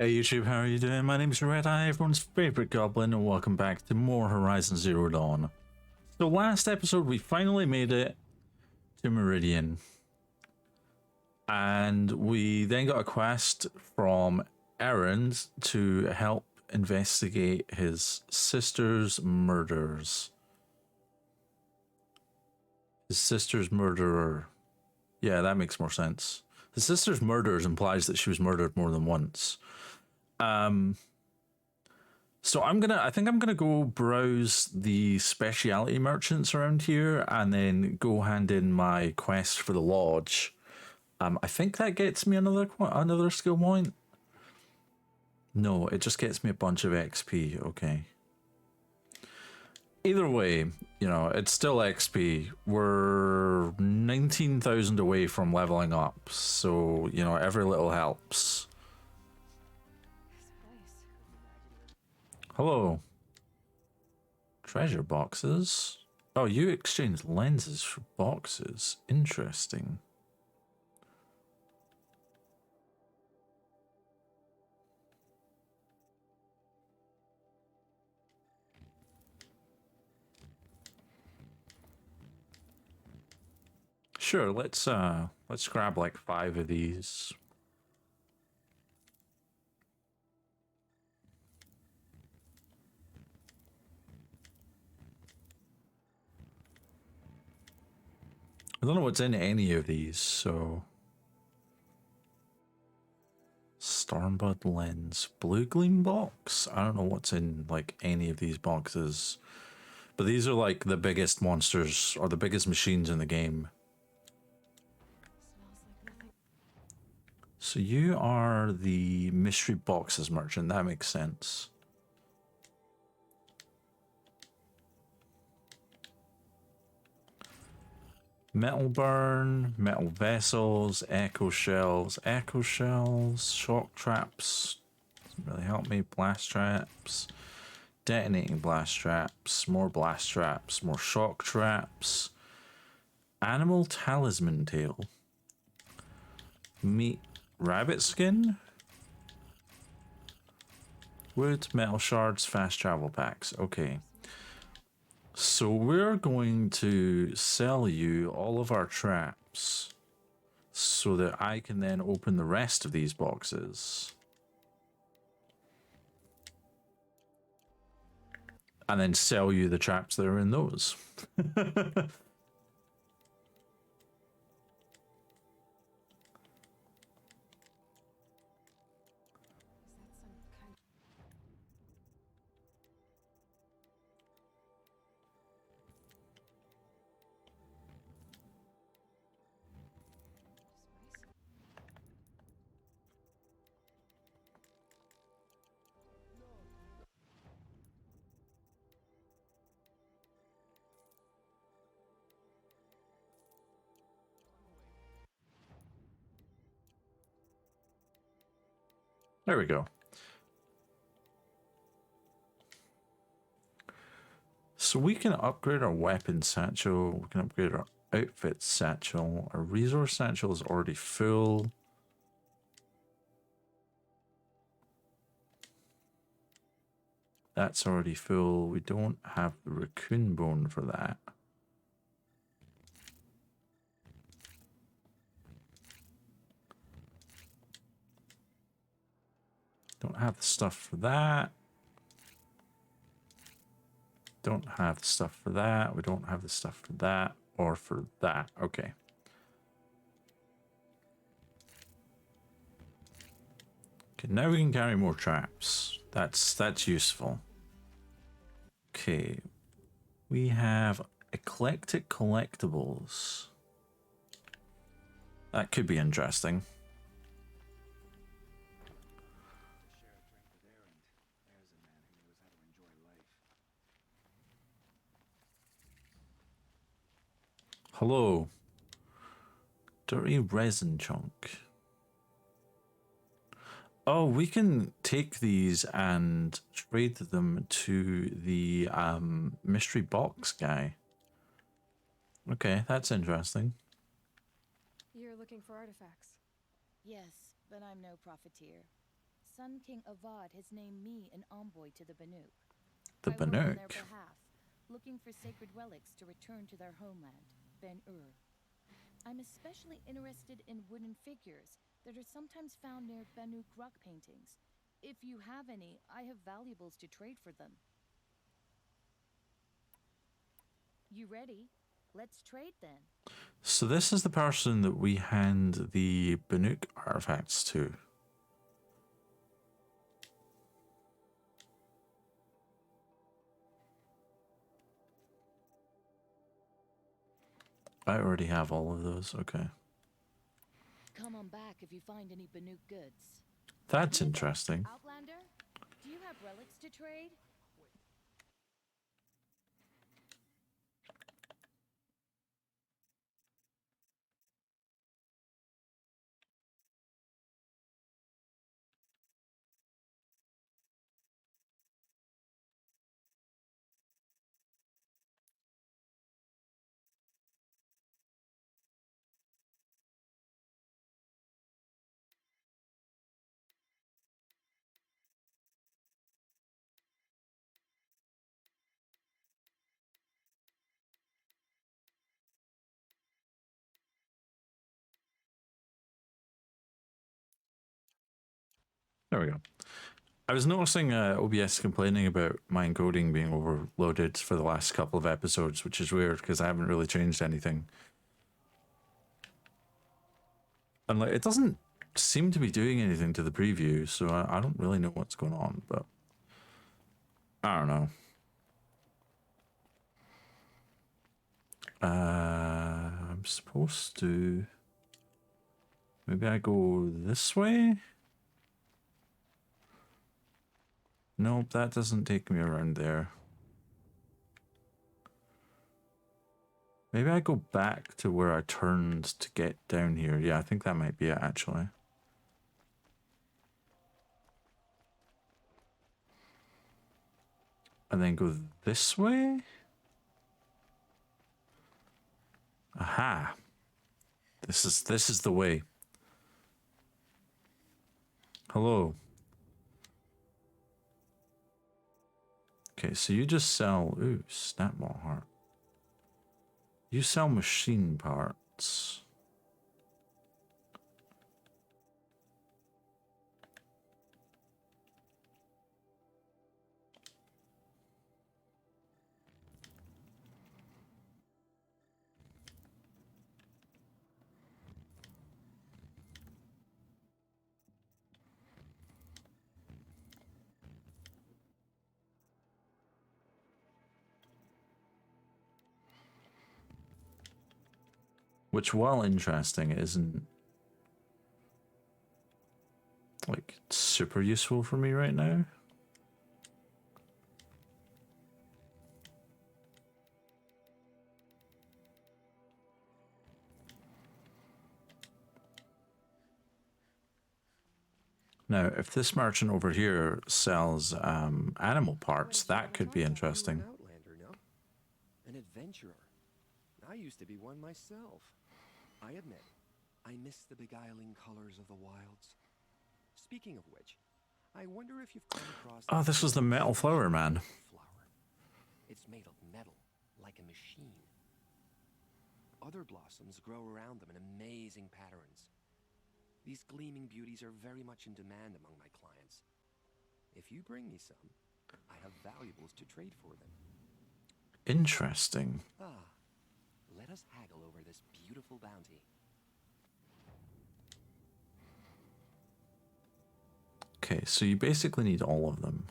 Hey YouTube, how are you doing? My name's Red Eye, everyone's favorite goblin, and welcome back to more Horizon Zero Dawn. So last episode we finally made it to Meridian. And we then got a quest from Erend to help investigate his sister's murders. His sister's murderer. Yeah, that makes more sense. His sister's murders implies that she was murdered more than once. So I think I'm gonna go browse the specialty merchants around here and then go hand in my quest for the lodge. I think that gets me another skill point. No, it just gets me a bunch of XP. Okay. Either way, you know, it's still XP. We're 19,000 away from leveling up, so you know every little helps. Hello. Treasure boxes? Oh, you exchange lenses for boxes. Interesting. Sure, let's grab like 5 of these. I don't know what's in any of these, so Stormbud lens, blue gleam box. I don't know what's in like any of these boxes, but these are like the biggest monsters or the biggest machines in the game. So you are the mystery boxes merchant. That makes sense. Metal burn, metal vessels, echo shells, shock traps. Doesn't really help me. Blast traps, detonating blast traps, more blast traps, more shock traps. Animal talisman tail. Meat rabbit skin. Wood, metal shards, fast travel packs. Okay. So we're going to sell you all of our traps so that I can then open the rest of these boxes. And then sell you the traps that are in those. There we go. So we can upgrade our weapon satchel, we can upgrade our outfit satchel, our resource satchel is already full. That's already full. We don't have the raccoon bone for that. Don't have the stuff for that. Don't have the stuff for that. We don't have the stuff for that or for that. Okay. Okay, now we can carry more traps. That's useful. Okay. We have eclectic collectibles. That could be interesting. Hello. Dirty resin chunk. Oh, we can take these and trade them to the mystery box guy. Okay, that's interesting. You're looking for artifacts? Yes, but I'm no profiteer. Sun King Avad has named me an envoy to the Banuk. The I work on their Banuk. behalf, looking for sacred relics to return to their homeland, Ben-Ur. I'm especially interested in wooden figures that are sometimes found near Banuk rock paintings. If you have any, I have valuables to trade for them. You ready? Let's trade then. So this is the person that we hand the Banuk artifacts to. I already have all of those. Okay. Come on back if you find any Banuk goods. That's interesting. Outlander, do you have relics to trade? There we go. I was noticing OBS complaining about my encoding being overloaded for the last couple of episodes, which is weird because I haven't really changed anything. And like, it doesn't seem to be doing anything to the preview, so I don't really know what's going on, but I don't know. I'm supposed to... Maybe I go this way? Nope, that doesn't take me around there. Maybe I go back to where I turned to get down here. Yeah, I think that might be it, actually. And then go this way? Aha! This is the way. Hello. Okay, so you just sell... Ooh, snapball heart. You sell machine parts. Which, while interesting, isn't like super useful for me right now. Now, if this merchant over here sells animal parts, that could be interesting. An outlander, no? An adventurer. I used to be one myself. I admit, I miss the beguiling colors of the wilds. Speaking of which, I wonder if you've come across... Oh, this was the metal flower man. Flower. It's made of metal, like a machine. Other blossoms grow around them in amazing patterns. These gleaming beauties are very much in demand among my clients. If you bring me some, I have valuables to trade for them. Interesting. Ah, let us haggle over this beautiful bounty. Okay, so you basically need all of them.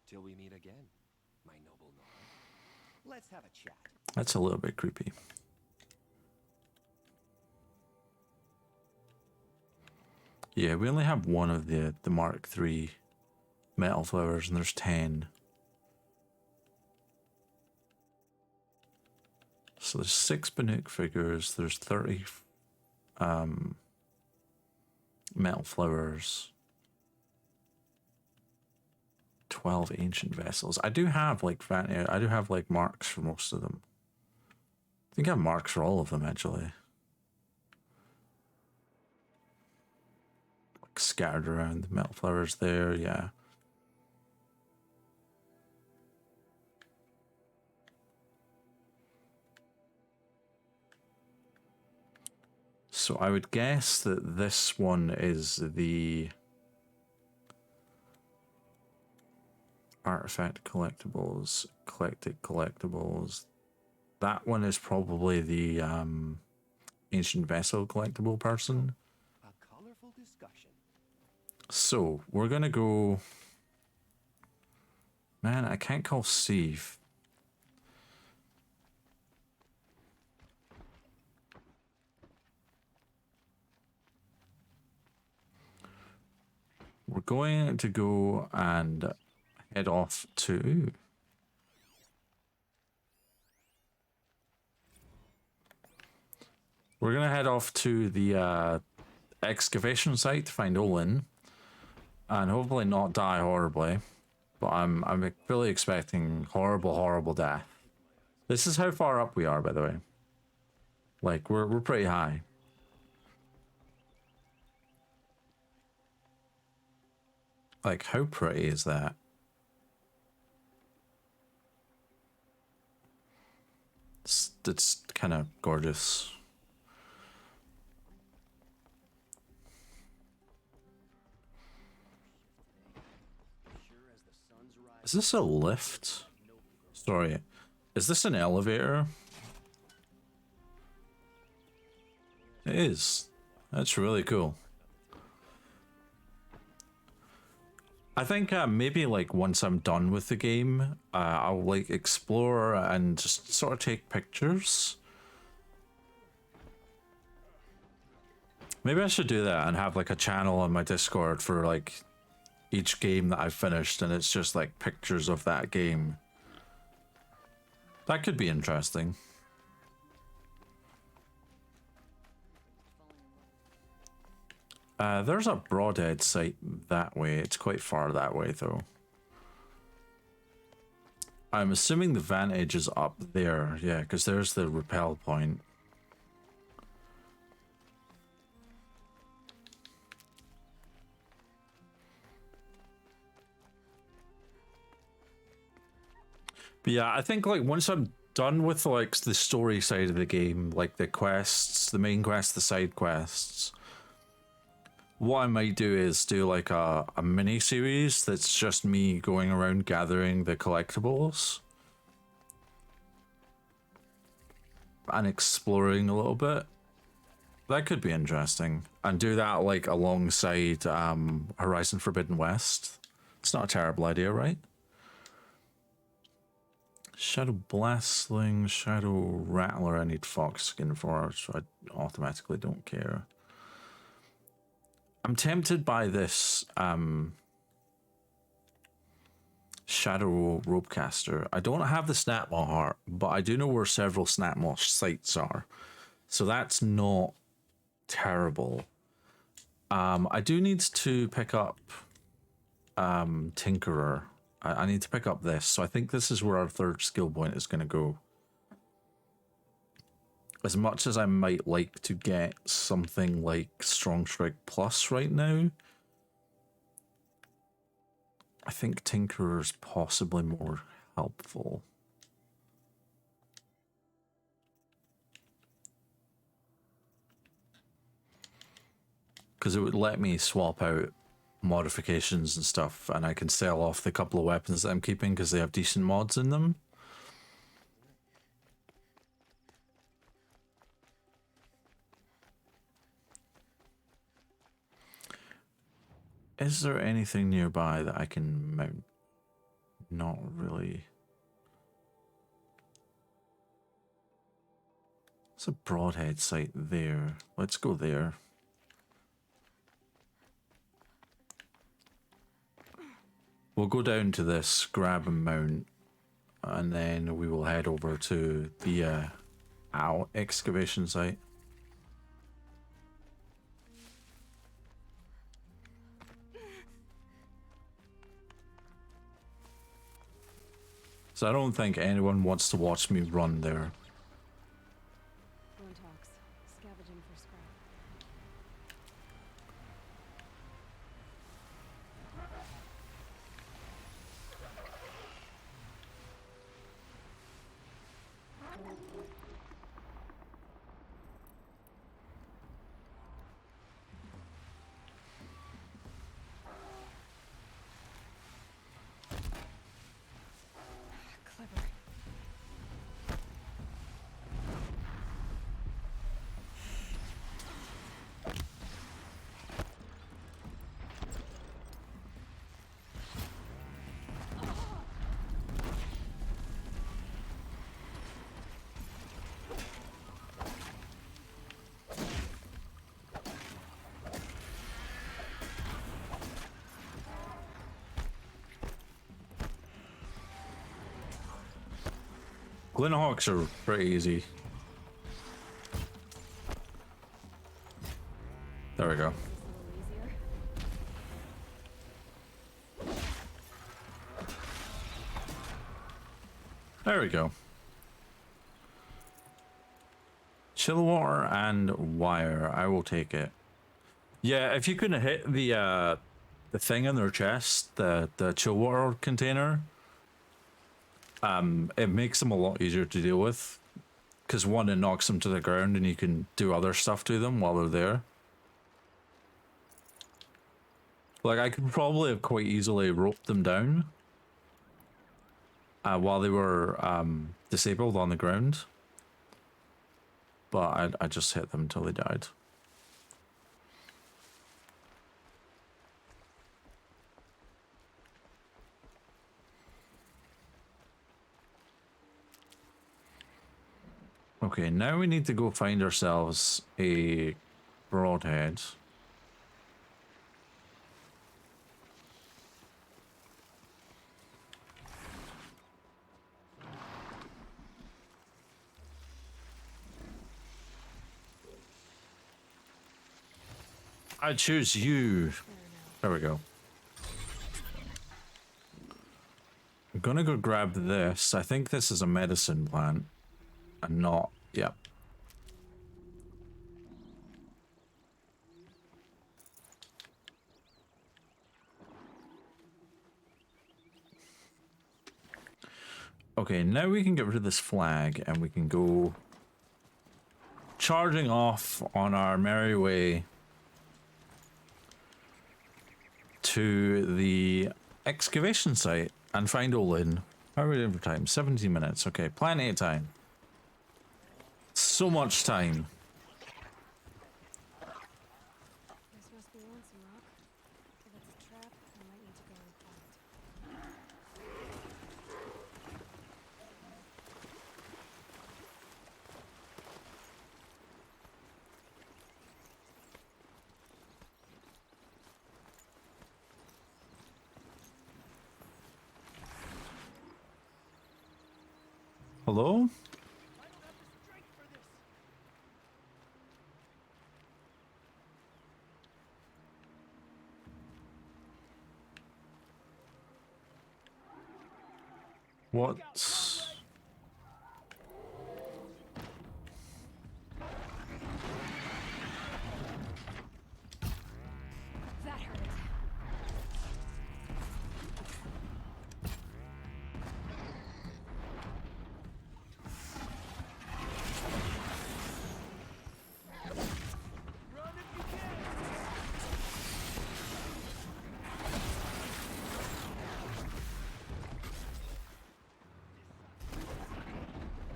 Till we meet again, my noble Nora. Let's have a chat. That's a little bit creepy. Yeah, we only have one of the Mark III metal flowers, and there's 10. So there's 6 Banuk figures, there's 30 metal flowers, 12 ancient vessels. I do have like I do have like marks for most of them. I think I have marks for all of them actually. scattered around. The metal flowers there, yeah. So I would guess that this one is the artifact collectibles, collected collectibles. That one is probably the ancient vessel collectible person. A colorful discussion. So we're gonna go. Man, I can't call Steve. We're going to go and head off to. We're gonna head off to the excavation site to find Olin, and hopefully not die horribly. But I'm really expecting horrible death. This is how far up we are, by the way. Like we're pretty high. Like how pretty is that? It's kind of gorgeous. Is this a lift? Sorry, is this an elevator? It is. That's really cool. I think maybe like once I'm done with the game, I'll like explore and just sort of take pictures. Maybe I should do that and have like a channel on my Discord for like each game that I've finished, and it's just like pictures of that game. That could be interesting. There's a Broadhead site that way. It's quite far that way, though. I'm assuming the vantage is up there. Yeah, because there's the rappel point. But yeah, I think like once I'm done with like the story side of the game, like the quests, the main quests, the side quests, what I might do is do like a mini series that's just me going around gathering the collectibles and exploring a little bit. That could be interesting. And do that like alongside Horizon Forbidden West. It's not a terrible idea, right? Shadow Blast Sling, Shadow Rattler I need fox skin for, so I automatically don't care. I'm tempted by this Shadow Ropecaster. I don't have the Snapmaw heart, but I do know where several Snapmaw sites are. So that's not terrible. I do need to pick up Tinkerer. I need to pick up this. So I think this is where our third skill point is going to go. As much as I might like to get something like Strong Strike Plus right now, I think Tinkerer is possibly more helpful. Because it would let me swap out modifications and stuff, and I can sell off the couple of weapons that I'm keeping because they have decent mods in them. Is there anything nearby that I can mount? Not really. It's a Broadhead site there. Let's go there. We'll go down to this, grab and mount, and then we will head over to the excavation site. So I don't think anyone wants to watch me run there. Scavenging for scrap. Glenhawks are pretty easy. There we go. There we go. Chill water and wire. I will take it. Yeah, if you couldn't hit the thing in their chest, the chill water container, it makes them a lot easier to deal with. Because one, it knocks them to the ground and you can do other stuff to them while they're there. Like, I could probably have quite easily roped them down while they were disabled on the ground. But I just hit them until they died. Okay, now we need to go find ourselves a broadhead. I choose you. There we go. I'm gonna go grab this. I think this is a medicine plant. And not, yep. Okay, now we can get rid of this flag and we can go charging off on our merry way to the excavation site and find Olin. How are we doing for time? 17 minutes. Okay, plenty of time. So much time. This must be lonesome, Rock. If it's a trap, I might need to go and Hello? What? That hurt.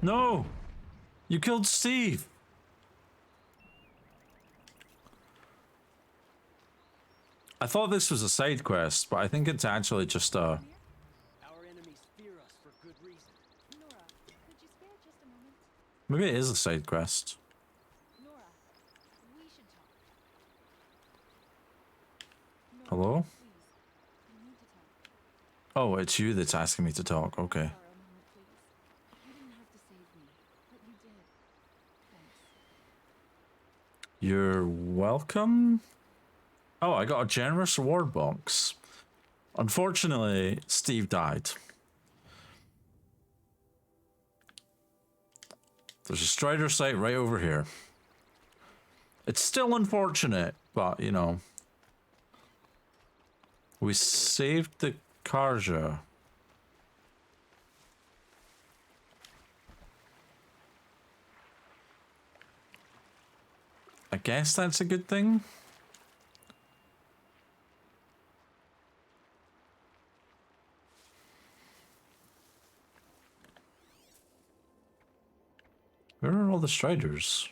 No! You killed Steve! I thought this was a side quest, but I think it's actually just a... Our enemies fear us for good reason. Nora, could you spare just a moment? Maybe it is a side quest. Nora, we should talk. Nora, Hello? please, we need to talk. Oh, it's you that's asking me to talk. Okay. Borrow a moment, please. You didn't have to save me, but you did. Thanks. You're welcome? Oh, I got a generous reward box. Unfortunately, Steve died. There's a Strider site right over here. It's still unfortunate, but, you know. We saved the Karja. I guess that's a good thing. Where are all the Striders?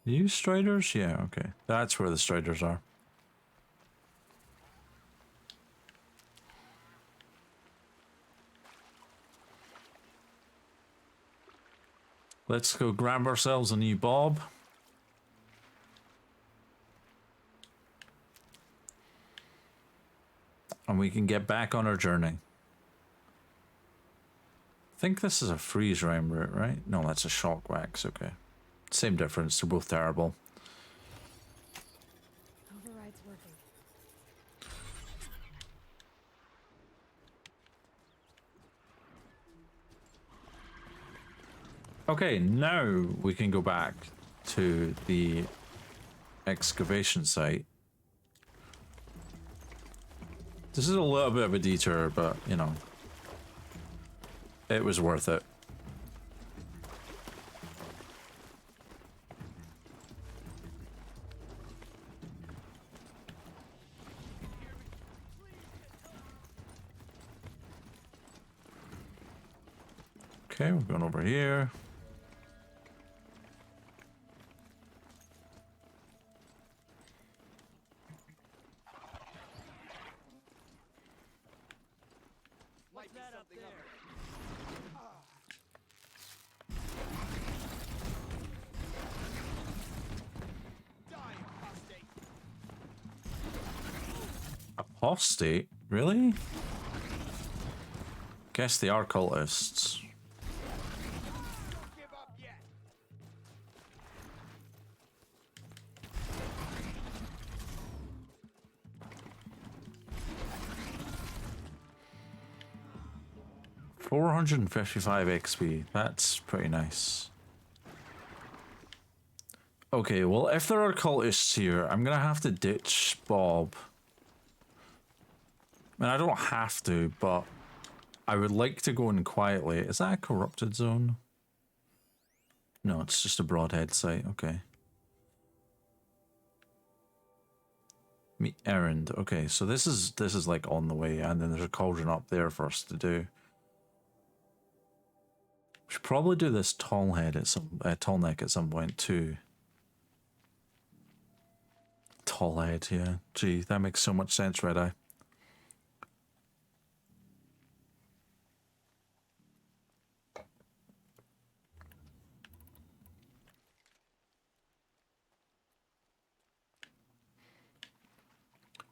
These Striders? Yeah, okay. That's where the Striders are. Let's go grab ourselves a new bob. And we can get back on our journey. I think this is a freeze rime route, right? No, that's a shock wax, okay. Same difference, they're both terrible. Override's working. Okay, now we can go back to the excavation site. This is a little bit of a detour, but, you know, it was worth it. Okay, we're going over here. Might be something up there. Apostate? Really? Guess they are cultists. Give up yet. 455 XP. That's pretty nice. Okay, well, if there are cultists here, I'm gonna have to ditch Bob. I mean, I don't have to, but I would like to go in quietly. Is that a corrupted zone? No, it's just a broadhead site. Okay. Meet errand. Okay, so this is like on the way, and then there's a cauldron up there for us to do. We should probably do this tall neck at some point too. Tall head, yeah. Gee, that makes so much sense, Red Eye.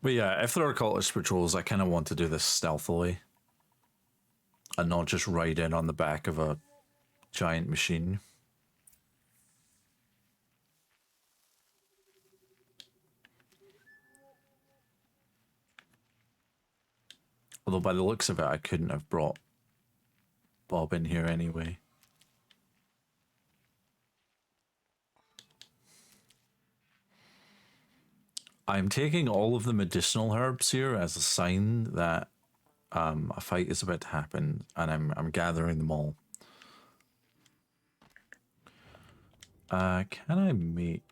But yeah, if there are cultist patrols, I kind of want to do this stealthily. And not just ride in on the back of a giant machine. Although by the looks of it, I couldn't have brought Bob in here anyway. I'm taking all of the medicinal herbs here as a sign that a fight is about to happen, and I'm gathering them all. Can I make...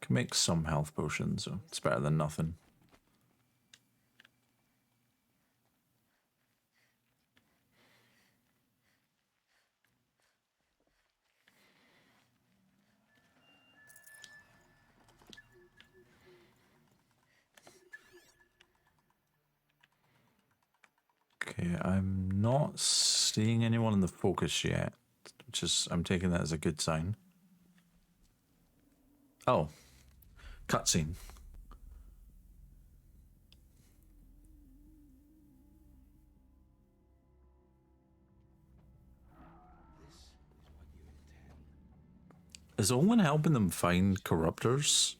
Can make some health potions, so it's better than nothing. Okay, I'm not seeing anyone in the focus yet, which is, I'm taking that as a good sign. Oh, cutscene. Is Owen helping them find corruptors?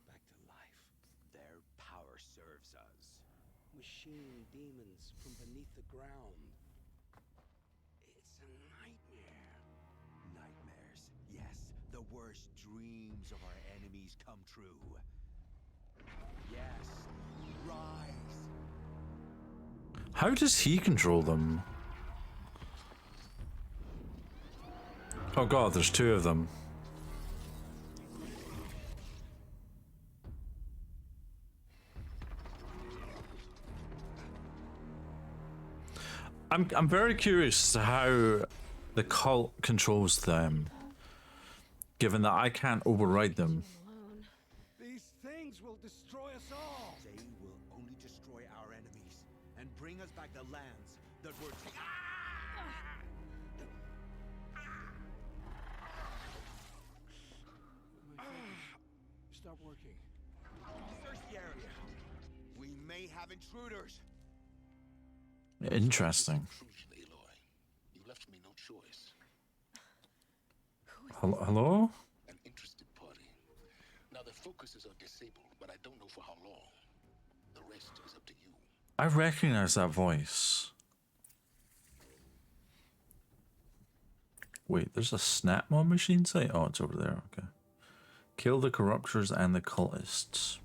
Back to life. Their power serves us. Machine demons from beneath the ground. It's a nightmare. Nightmares, yes. The worst dreams of our enemies come true. Yes, rise. How does he control them? Oh god, there's two of them. I'm very curious as to how the cult controls them, given that I can't override them. Alone. These things will destroy us all. They will only destroy our enemies. bring us back the lands that were taken. Stop working. Search the area. We may have intruders. Interesting. Intrusion, Aloy. You left me no choice. Hello? An interested party. Now the focuses are disabled, but I don't know for how long. The rest is up to you. I recognize that voice. Wait, there's a snap mod machine site? Oh, it's over there. Okay. Kill the corruptors and the cultists.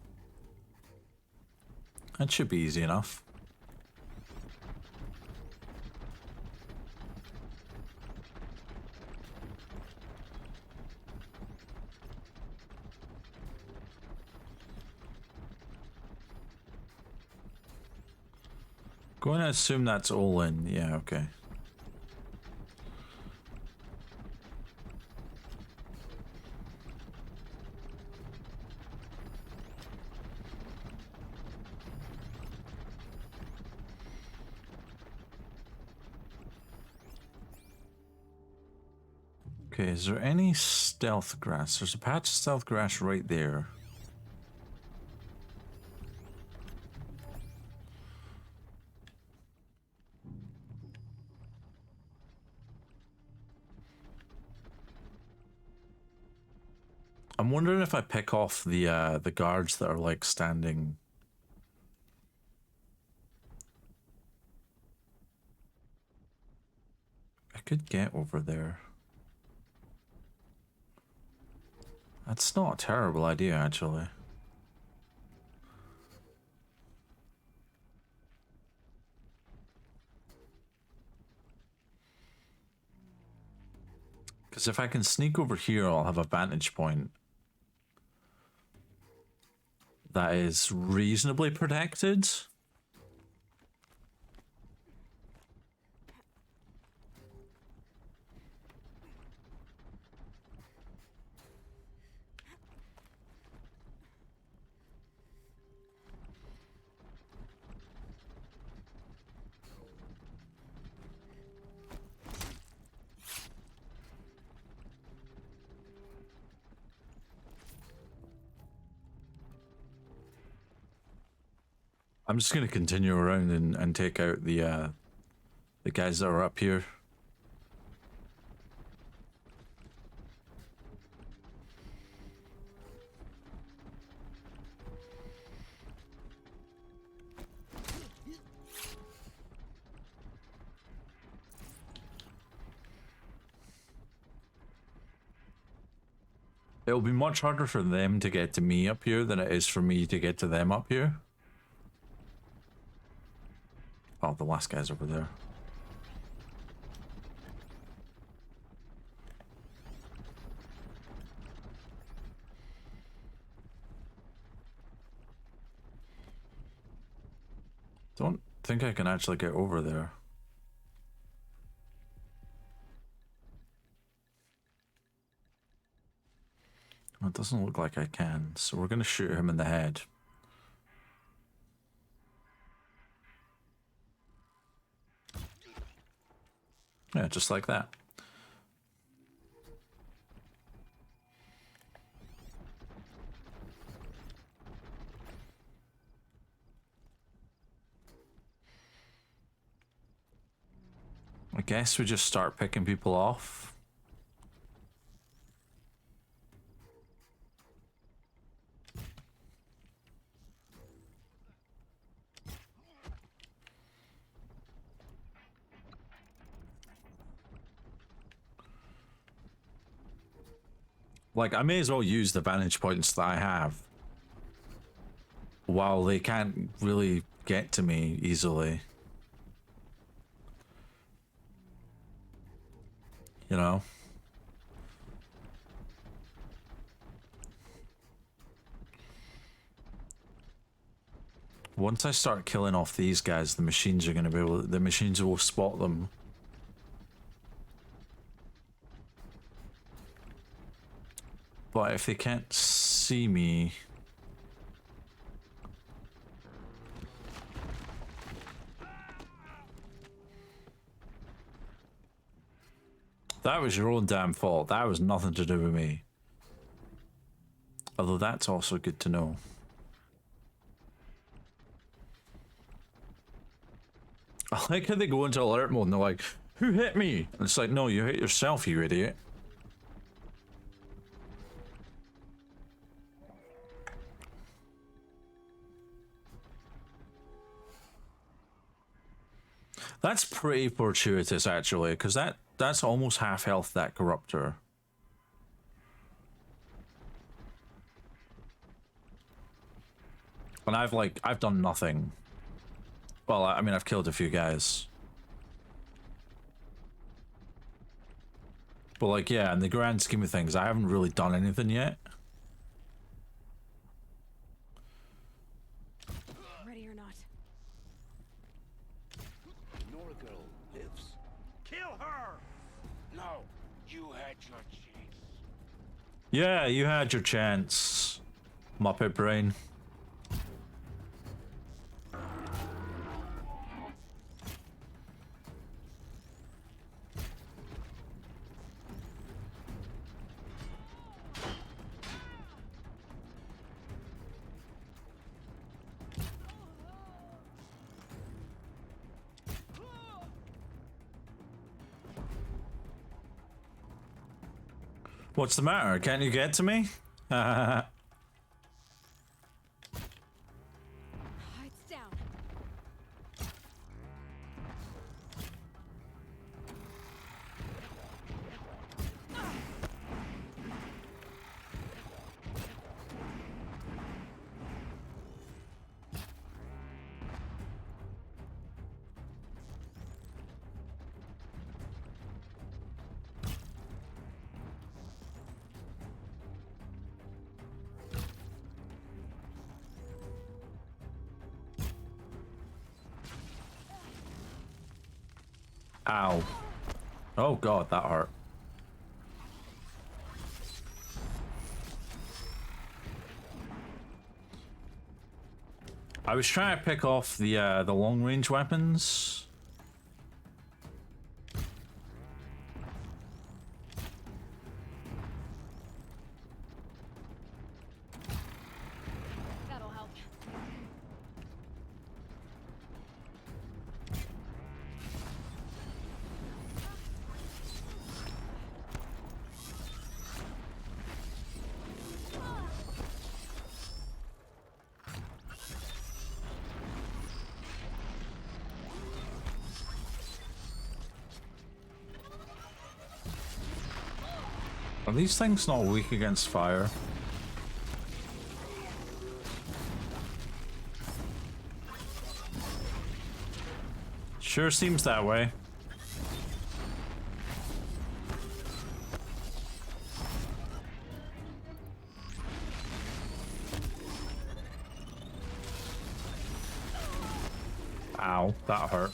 That should be easy enough. Going to assume that's all in. Yeah, okay. Okay, is there any stealth grass? There's a patch of stealth grass right there. I'm wondering if I pick off the guards that are like standing. I could get over there. That's not a terrible idea, actually. Because if I can sneak over here, I'll have a vantage point that is reasonably protected. I'm just gonna continue around and take out the guys that are up here. It'll be much harder for them to get to me up here than it is for me to get to them up here. Oh, the last guy's over there. Don't think I can actually get over there. Well, it doesn't look like I can, so we're gonna shoot him in the head. Yeah, just like that. I guess we just start picking people off. Like, I may as well use the vantage points that I have while they can't really get to me easily. You know? Once I start killing off these guys, the machines are going to be able to, the machines will spot them. But if they can't see me... That was your own damn fault. That was nothing to do with me. Although that's also good to know. I like how they go into alert mode and they're like, who hit me? And it's like, no, you hit yourself, you idiot. That's pretty fortuitous, actually, because that's almost half health, that corruptor. And I've done nothing. Well, I mean, I've killed a few guys. But like, yeah, in the grand scheme of things, I haven't really done anything yet. Ready or not. Nora girl lives. Kill her! No, you had your chance. Yeah, you had your chance, Muppet Brain. What's the matter? Can't you get to me? It's down. Ow. Oh god, that hurt. I was trying to pick off the long range weapons. That'll help. Are these things not weak against fire? Sure seems that way. Ow, that hurt.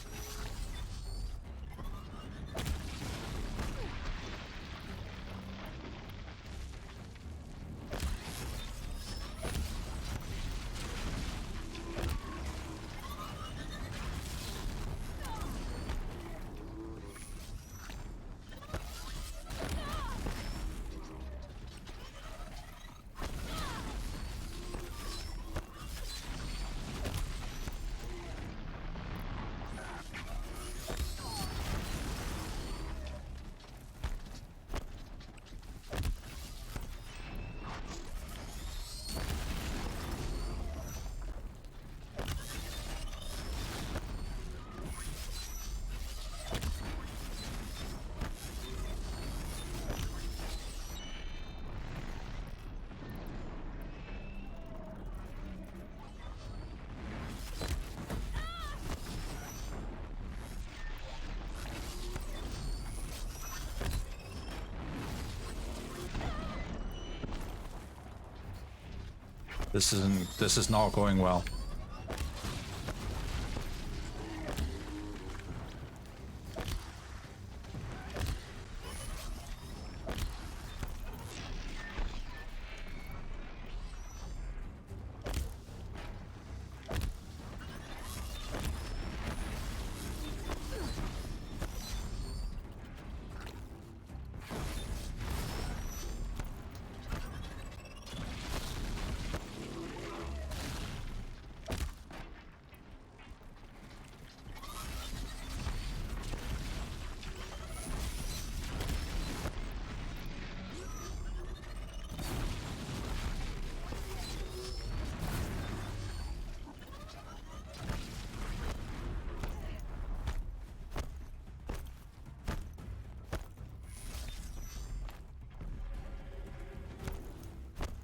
This is not going well.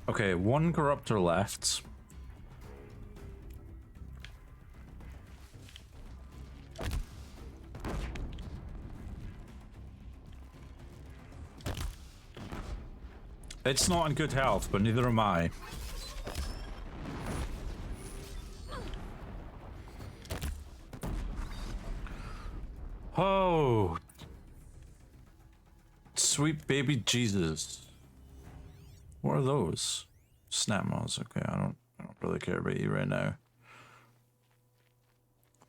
Okay, one corruptor left. It's not in good health, but neither am I. Oh, sweet baby Jesus. What are those? Snap mods. Okay, I don't really care about you right now.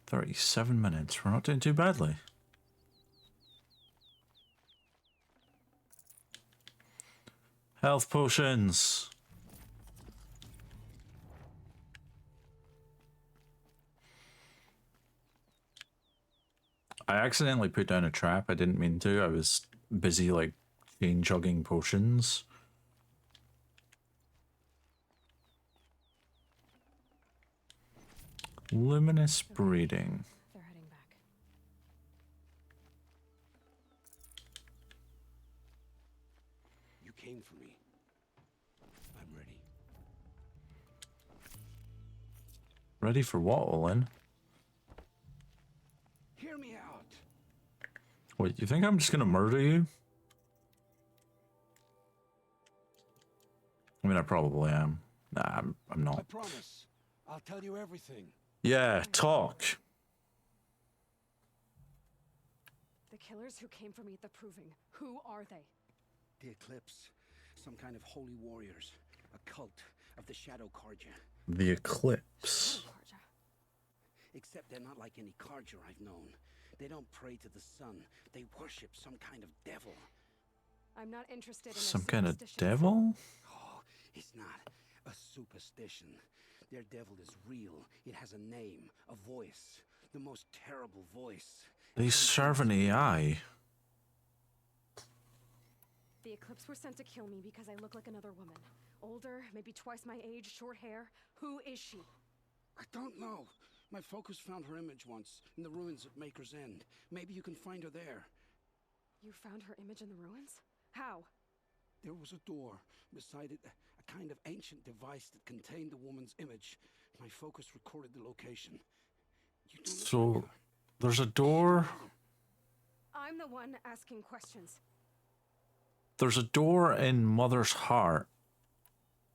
37 minutes. We're not doing too badly. Health potions. I accidentally put down a trap. I didn't mean to. I was busy like chain chugging potions. Luminous breeding. They're heading back. You came for me. I'm ready. Ready for what, Olin? Hear me out. Wait, you think I'm just gonna murder you? I mean, I probably am. Nah, I'm I not. promise. I'll tell you everything. Yeah, talk. The killers who came for me at the Proving. Who are they? The Eclipse. Some kind of holy warriors. A cult of the Shadow Karja. The eclipse. Karja. Except they're not like any Karja I've known. They don't pray to the sun. They worship some kind of devil. I'm not interested in Some their kind of superstitions. devil? Oh, it's not a superstition. Their devil is real. It has a name, a voice. The most terrible voice. They serve an AI. The Eclipse were sent to kill me because I look like another woman. Older, maybe twice my age, short hair. Who is she? I don't know. My focus found her image once, in the ruins at Maker's End. Maybe you can find her there. You found her image in the ruins? How? There was a door. Beside it, a kind of ancient device that contained the woman's image. My focus recorded the location. You don't know So, there's a door. I'm the one asking questions. There's a door in Mother's heart.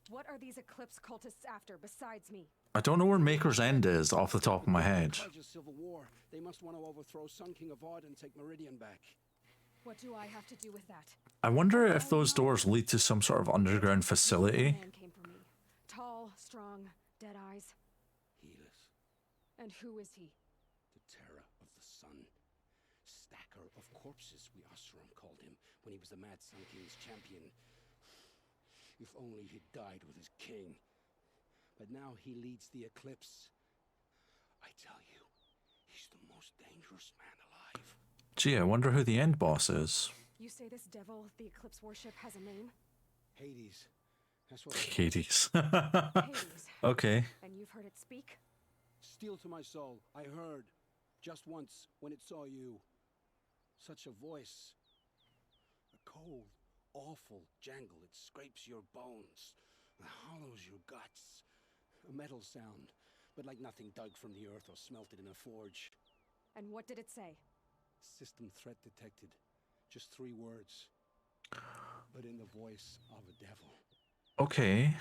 What are these Eclipse cultists after besides me? I don't know where Maker's End is off the top of my head. Karja's civil war. They must want to overthrow Sun King of Odd and take Meridian back. What do I have to do with that? I wonder if those doors lead to some sort of underground facility. Man came for me. Tall, strong, dead eyes. Helis, And who is he? the terror of the sun. Stacker of corpses, we Osram called him when he was the Mad Sun King's champion. If only he'd died with his king. But now he leads the Eclipse. I tell you, he's the most dangerous man alive. Gee, I wonder who the end boss is. You say this devil the Eclipse worship has a name? Hades. That's what. Hades. Hades. Okay. And you've heard it speak? Steel to my soul, I heard. Just once, when it saw you. Such a voice. A cold, awful jangle. It scrapes your bones. It hollows your guts. A metal sound, but like nothing dug from the earth or smelted in a forge. And what did it say? System threat detected. Just 3 words. But in the voice of a devil. Okay.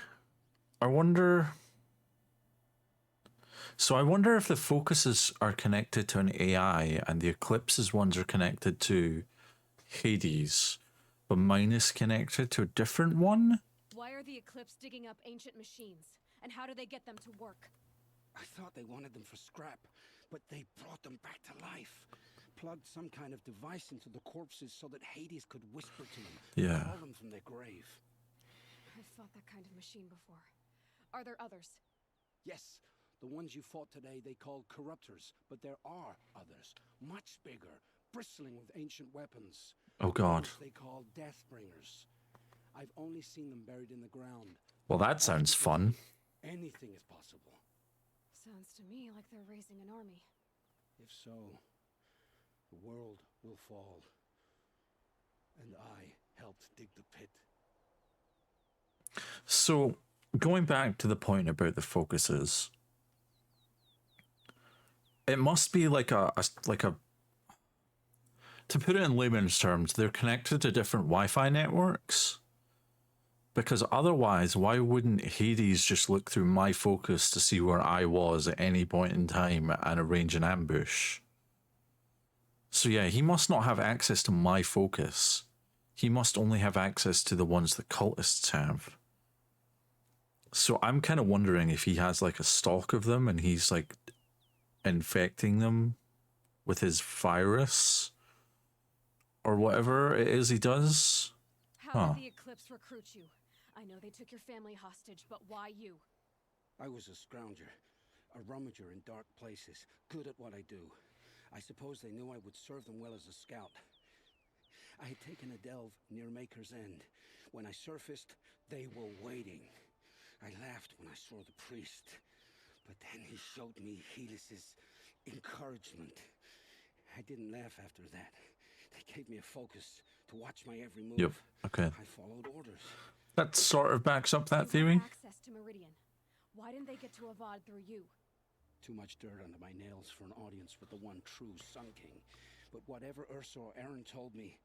I wonder... So I wonder if the focuses are connected to an AI and the eclipses ones are connected to Hades, but mine is connected to a different one? Why are the Eclipse digging up ancient machines? And how do they get them to work? I thought they wanted them for scrap, but they brought them back to life. Plugged some kind of device into the corpses so that Hades could whisper to them. Yeah. Call them from their grave. I've fought that kind of machine before. Are there others? Yes, the ones you fought today they called corruptors, but there are others, much bigger, bristling with ancient weapons. Oh god. Those they call Deathbringers. I've only seen them buried in the ground. Well, that sounds fun. Anything is possible. Sounds to me like they're raising an army. If so, the world will fall. And I helped dig the pit. So going back to the point about the focuses, it must be like a to put it in layman's terms, they're connected to different Wi-Fi networks. Because otherwise, why wouldn't Hades just look through my focus to see where I was at any point in time and arrange an ambush? So yeah, he must not have access to my focus. He must only have access to the ones that cultists have. So I'm kind of wondering if he has like a stock of them and he's like infecting them with his virus or whatever it is he does. How did the Eclipse recruit you? I know they took your family hostage, but why you? I was a scrounger, a rummager in dark places, good at what I do. I suppose they knew I would serve them well as a scout. I had taken a delve near Maker's End. When I surfaced, they were waiting. I laughed when I saw the priest, but then he showed me Helis's encouragement. I didn't laugh after that. They gave me a focus to watch my every move. Yep. Okay. I followed orders. That sort of backs up that They theory. had access to Meridian. Why didn't they get to Avad through you? Too much dirt under my nails for an audience with the one true Sun King. But whatever Ursa or Aaron told me,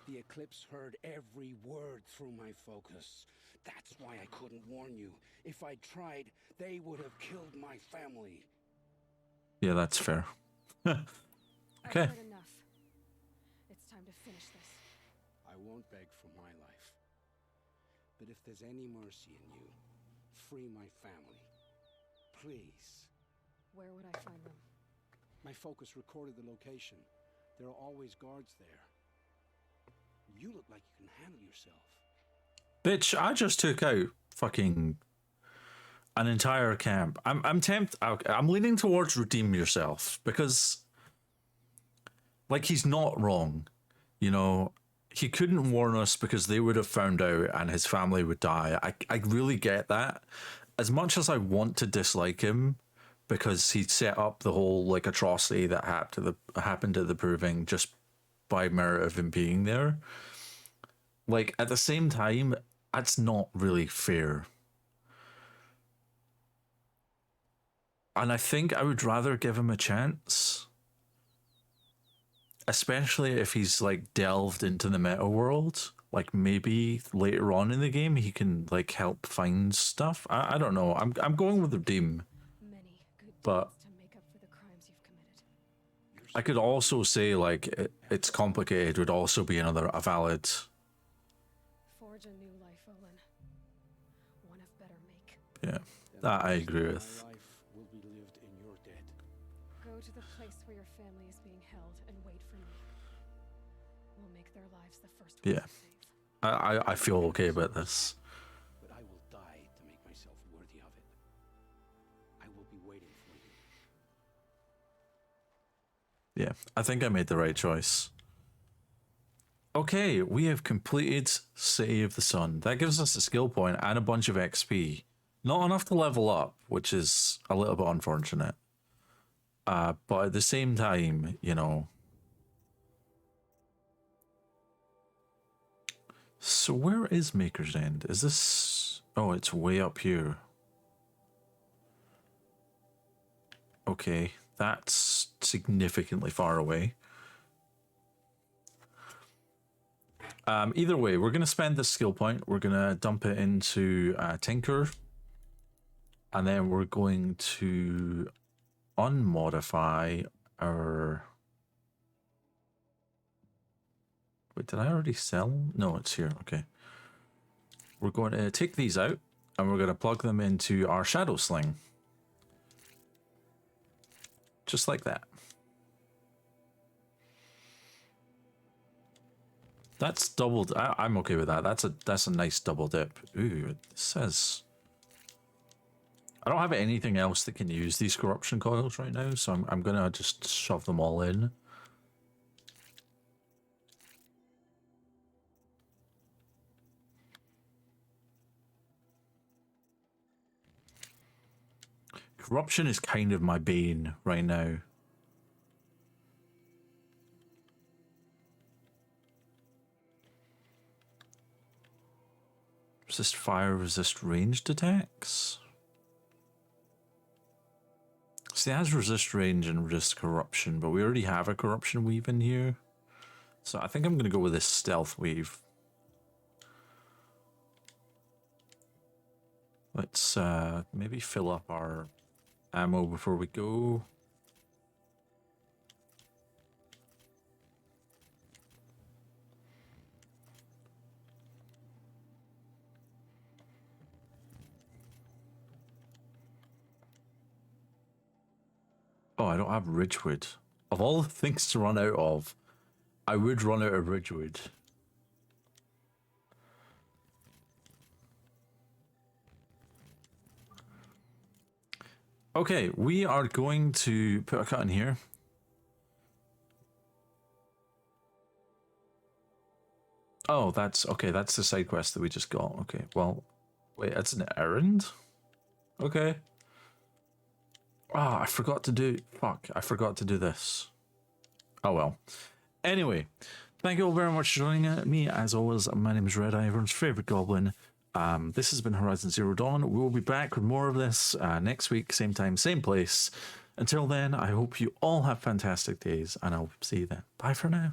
the Eclipse heard every word through my focus. That's why I couldn't warn you. If I'd tried, they would have killed my family. Yeah, that's fair. Okay. I've heard enough. It's time to finish this. I won't beg for my life. But if there's any mercy in you, free my family. Please. Where would I find them? My focus recorded the location. There are always guards there. You look like you can handle yourself. Bitch, I just took out fucking an entire camp. I'm tempted. I'm leaning towards redeem yourself because, like, he's not wrong. You know, he couldn't warn us because they would have found out and his family would die. I really get that. As much as I want to dislike him because he set up the whole like atrocity that happened to the Proving just by merit of him being there. Like, at the same time, that's not really fair. And I think I would rather give him a chance. Especially if he's, like, delved into the meta world. Like, maybe later on in the game he can, like, help find stuff. I don't know. I'm going with Redeem. Many good But deeds to make up for the crimes you've committed. I could also say, like, it's complicated would also be a valid... Forge a new life, Olin. One of better make. Yeah, that I agree with. My life will be lived in your debt. Go to the place where your family is being held and wait for me. We'll make their lives the first one Yeah. to save. I feel okay about this. But I will die to make myself worthy of it. I will be waiting for you. Yeah, I think I made the right choice. Okay, we have completed City of the Sun. That gives us a skill point and a bunch of XP. Not enough to level up, which is a little bit unfortunate. But at the same time, you know... So where is Maker's End? Is this... Oh, it's way up here. Okay, that's significantly far away. Either way, we're going to spend this skill point. We're going to dump it into Tinker. And then we're going to unmodify our... Wait, did I already sell? No, it's here. Okay. We're going to take these out and we're going to plug them into our Shadow Sling. Just like that. That's doubled. I'm okay with that. That's a nice double dip. Ooh, it says... I don't have anything else that can use these corruption coils right now, so I'm gonna just shove them all in. Corruption is kind of my bane right now. resist fire, resist ranged attacks. See, it has resist range and resist corruption, but we already have a corruption weave in here. So I think I'm going to go with this stealth weave. Let's maybe fill up our ammo before we go. Oh, I don't have Ridgewood. Of all the things to run out of, I would run out of Ridgewood. Okay, we are going to put a cut in here. Oh, that's okay. That's the side quest that we just got. Okay, well, wait, that's an errand? Okay. Ah, I forgot to do... Fuck, I forgot to do this. Oh, well. Anyway, thank you all very much for joining me. As always, my name is Red Eye, everyone's favourite goblin. This has been Horizon Zero Dawn. We will be back with more of this next week, same time, same place. Until then, I hope you all have fantastic days, and I'll see you then. Bye for now.